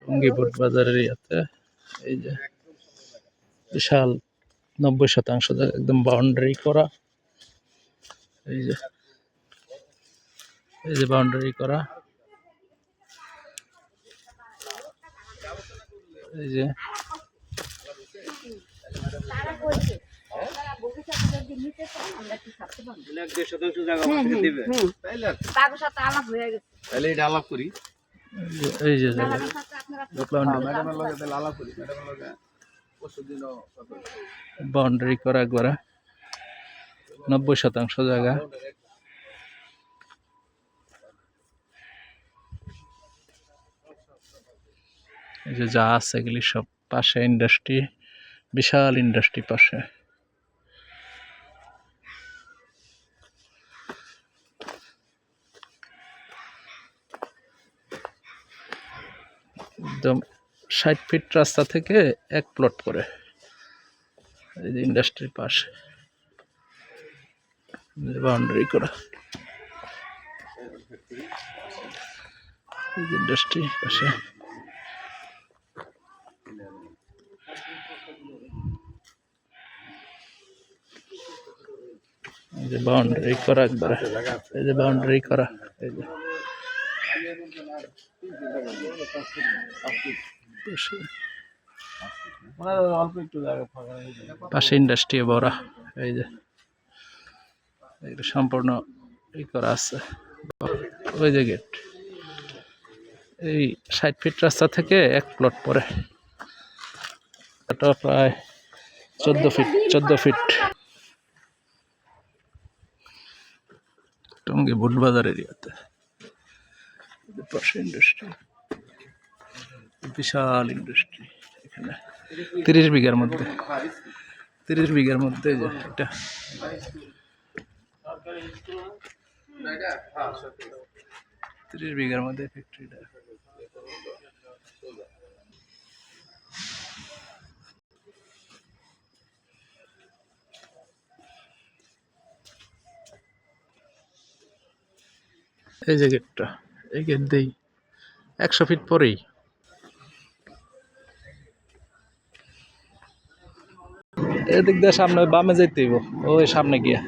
টঙ্গী বুট বাজারের ইয়াতে এই যে বিশাল 90% জায়গা একদম বাউন্ডারি করা। এই যে বাউন্ডারি করা, এই যে বাউন্ডারি করা একবারে 90% জায়গা। এই যে যা আছে এগুলি সব পাশে ইন্ডাস্ট্রি, বিশাল ইন্ডাস্ট্রি পাশে। একদম 60 ফিট রাস্তা থেকে 1 প্লট করে এই যে ইন্ডাস্ট্রির পাশে বাউন্ডারি করা। এই যে ইন্ডাস্ট্রি পাশে এই যে বাউন্ডারি করা একবারে, এই যে বাউন্ডারি করা, এই যে পাশে ইন্ডাস্ট্রি বড়। এই যে সম্পূর্ণ ই করা আছে। ওই যে গেট, এই 60 ফিট রাস্তা থেকে 1 প্লট পরে, এটা প্রায় 14 ফিট। টঙ্গী বুট বাজার এরিয়াতে পাশে ইন্ডাস্ট্রি, বিশাল ইন্ডাস্ট্রি। এখানে 30 বিঘার মধ্যে, 30 বিঘার মধ্যে যে এটা 30 বিঘার মধ্যে ফ্যাক্টরিটা। এই যে গেটটা, এই গেট দেই 100 ফিট পরেই। এদিক দিয়ে সামনে বামে যাইতে হইব, ওই সামনে গিয়া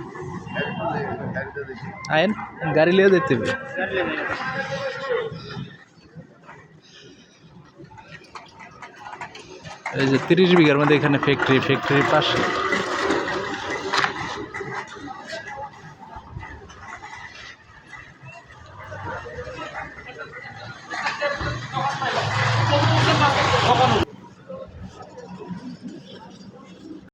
আইন গাড়ি লিয়ে যেতে হইব। এই যে 30 বিঘার মধ্যে এখানে ফ্যাক্টরির পাশে